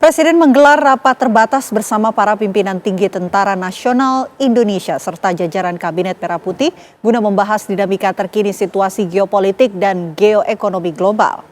Presiden menggelar rapat terbatas bersama para pimpinan tinggi Tentara Nasional Indonesia serta jajaran Kabinet Merah Putih guna membahas dinamika terkini situasi geopolitik dan geoekonomi global.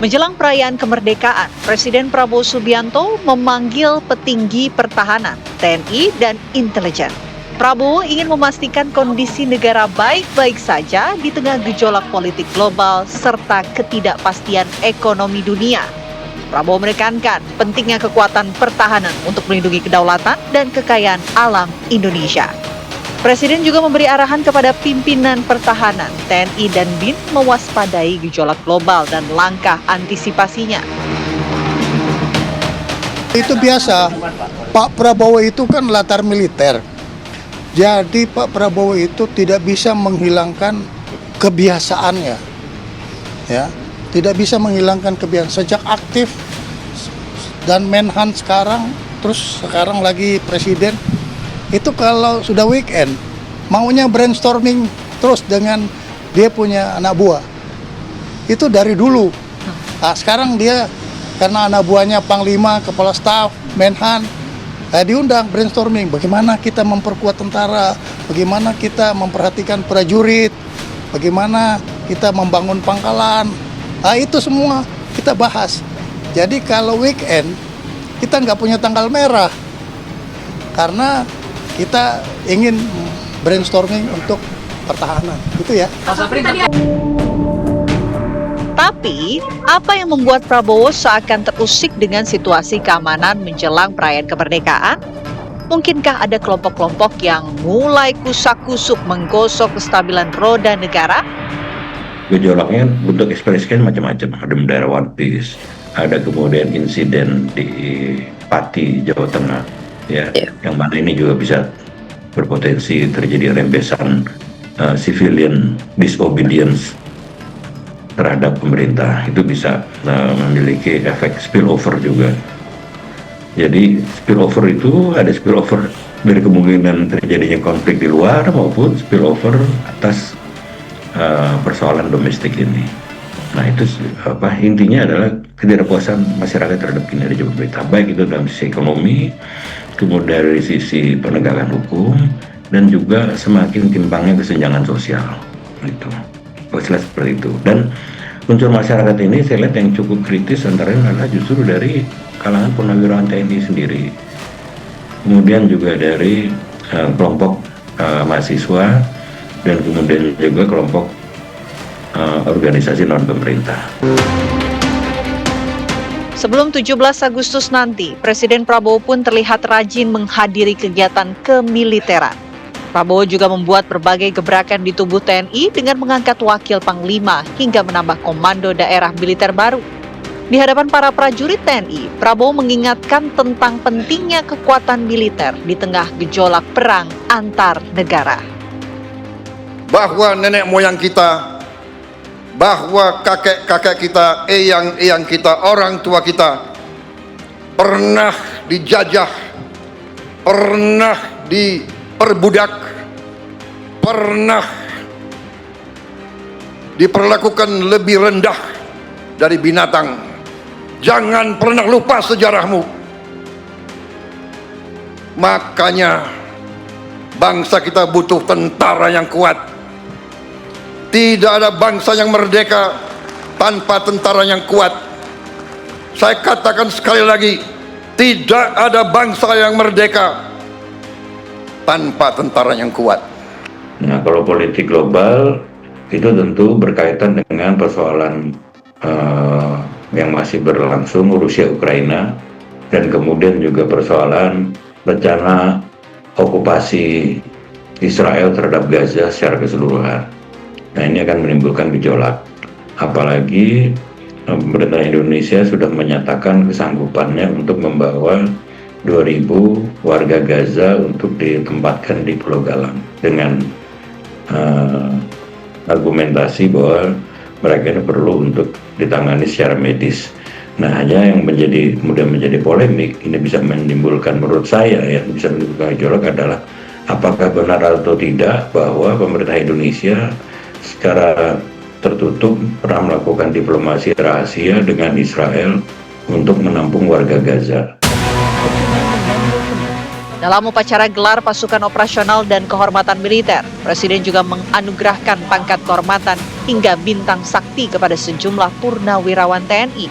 Menjelang perayaan kemerdekaan, Presiden Prabowo Subianto memanggil petinggi pertahanan, TNI, dan intelijen. Prabowo ingin memastikan kondisi negara baik-baik saja di tengah gejolak politik global serta ketidakpastian ekonomi dunia. Prabowo menekankan pentingnya kekuatan pertahanan untuk melindungi kedaulatan dan kekayaan alam Indonesia. Presiden juga memberi arahan kepada pimpinan pertahanan, TNI dan BIN mewaspadai gejolak global dan langkah antisipasinya. Itu biasa, Pak Prabowo itu kan latar militer. Jadi Pak Prabowo itu tidak bisa menghilangkan kebiasaannya. Ya, tidak bisa menghilangkan kebiasaan sejak aktif dan Menhan sekarang, terus sekarang lagi presiden. Itu kalau sudah weekend, maunya brainstorming terus dengan dia punya anak buah. Itu dari dulu. Nah, sekarang dia karena anak buahnya Panglima, Kepala Staf, Menhan, diundang brainstorming. Bagaimana kita memperkuat tentara, bagaimana kita memperhatikan prajurit, bagaimana kita membangun pangkalan. Nah, itu semua kita bahas. Jadi kalau weekend, kita nggak punya tanggal merah. Karena kita ingin brainstorming untuk pertahanan, gitu ya. Tapi, apa yang membuat Prabowo seakan terusik dengan situasi keamanan menjelang perayaan kemerdekaan? Mungkinkah ada kelompok-kelompok yang mulai kusak-kusuk menggosok kestabilan roda negara? Gejolaknya bentuk ekspresikan macam-macam. Ada mendarat One Piece, ada kemudian insiden di Pati, Jawa Tengah. Ya, yang mana ini juga bisa berpotensi terjadi rembesan civilian disobedience terhadap pemerintah. Itu bisa memiliki efek spillover juga. Jadi spillover itu ada spillover dari kemungkinan terjadinya konflik di luar maupun spillover atas persoalan domestik ini. Nah, itu intinya adalah ketidakpuasan masyarakat terhadap kinerja pemerintah, baik itu dalam sisi ekonomi, kemudian dari sisi penegakan hukum, dan juga semakin timpangnya kesenjangan sosial. Itu jelas seperti itu. Dan unsur masyarakat ini saya lihat yang cukup kritis antara adalah justru dari kalangan purnawirawan TNI sendiri, kemudian juga dari kelompok mahasiswa, dan kemudian juga kelompok organisasi non-pemerintah. Sebelum 17 Agustus nanti, Presiden Prabowo pun terlihat rajin menghadiri kegiatan kemiliteran. Prabowo juga membuat berbagai gebrakan di tubuh TNI dengan mengangkat wakil Panglima hingga menambah komando daerah militer baru. Di hadapan para prajurit TNI, Prabowo mengingatkan tentang pentingnya kekuatan militer di tengah gejolak perang antar negara. Bahwa nenek moyang kita, bahwa kakek-kakek kita, eyang-eyang kita, orang tua kita pernah dijajah, pernah diperbudak, pernah diperlakukan lebih rendah dari binatang. Jangan pernah lupa sejarahmu. Makanya bangsa kita butuh tentara yang kuat. Tidak ada bangsa yang merdeka tanpa tentara yang kuat. Saya katakan sekali lagi, tidak ada bangsa yang merdeka tanpa tentara yang kuat. Nah, kalau politik global itu tentu berkaitan dengan persoalan yang masih berlangsung, Rusia Ukraina, dan kemudian juga persoalan rencana okupasi Israel terhadap Gaza secara keseluruhan. Nah, ini akan menimbulkan gejolak. Apalagi pemerintah Indonesia sudah menyatakan kesanggupannya untuk membawa 2.000 warga Gaza untuk ditempatkan di Pulau Galang dengan argumentasi bahwa mereka ini perlu untuk ditangani secara medis. Nah, hanya yang kemudian menjadi polemik, ini bisa menimbulkan, menurut saya ya, bisa menimbulkan gejolak adalah apakah benar atau tidak bahwa pemerintah Indonesia secara tertutup pernah melakukan diplomasi rahasia dengan Israel untuk menampung warga Gaza. Dalam upacara gelar pasukan operasional dan kehormatan militer, Presiden juga menganugerahkan pangkat kehormatan hingga bintang sakti kepada sejumlah purnawirawan TNI.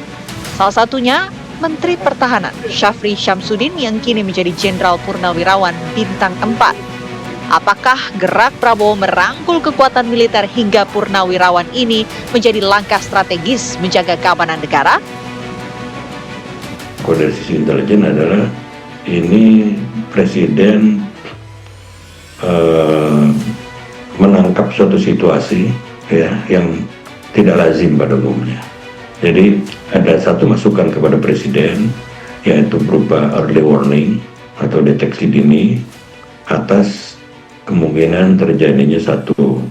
Salah satunya Menteri Pertahanan Syafri Syamsuddin yang kini menjadi Jenderal Purnawirawan bintang 4. Apakah gerak Prabowo merangkul kekuatan militer hingga purnawirawan ini menjadi langkah strategis menjaga keamanan negara? Kalau dari sisi intelijen adalah ini Presiden menangkap suatu situasi ya yang tidak lazim pada umumnya. Jadi ada satu masukan kepada Presiden, yaitu berupa early warning atau deteksi dini atas kemungkinan terjadinya satu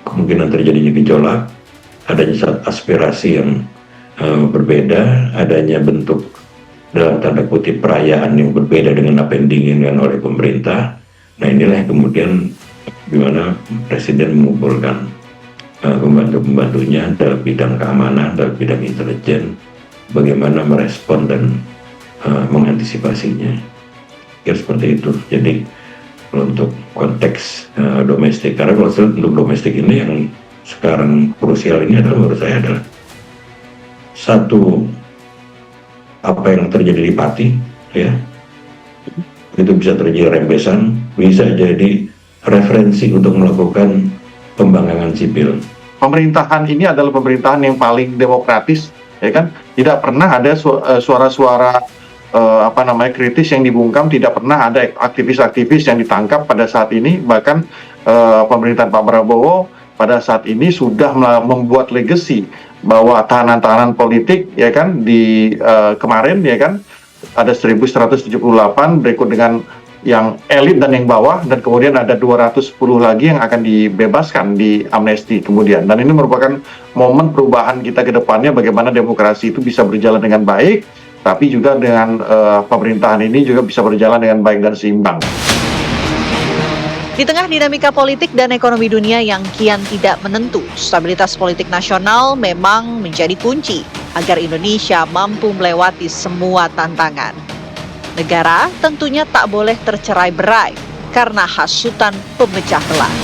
kemungkinan terjadinya gejolak, adanya satu aspirasi yang berbeda, adanya bentuk dalam tanda kutip perayaan yang berbeda dengan apa yang diinginkan oleh pemerintah. Nah, inilah yang kemudian gimana Presiden mengumpulkan pembantu-pembantunya dalam bidang keamanan, dalam bidang intelijen, bagaimana merespon dan mengantisipasinya. Ya seperti itu. Jadi untuk konteks domestik, karena kalau untuk domestik ini yang sekarang krusial ini adalah menurut saya adalah satu, apa yang terjadi di Pati ya itu bisa terjadi rembesan, bisa jadi referensi untuk melakukan pembangkangan sipil. Pemerintahan ini adalah pemerintahan yang paling demokratis, ya kan? Tidak pernah ada suara-suara kritis yang dibungkam, tidak pernah ada aktivis-aktivis yang ditangkap pada saat ini. Bahkan pemerintahan Pak Prabowo pada saat ini sudah membuat legacy bahwa tahanan-tahanan politik ya kan di kemarin ya kan ada 1.178, berikut dengan yang elit dan yang bawah, dan kemudian ada 210 lagi yang akan dibebaskan di amnesti kemudian. Dan ini merupakan momen perubahan kita ke depannya, bagaimana demokrasi itu bisa berjalan dengan baik, tapi juga dengan pemerintahan ini juga bisa berjalan dengan baik dan seimbang. Di tengah dinamika politik dan ekonomi dunia yang kian tidak menentu, stabilitas politik nasional memang menjadi kunci agar Indonesia mampu melewati semua tantangan. Negara tentunya tak boleh tercerai-berai karena hasutan pemecah belah.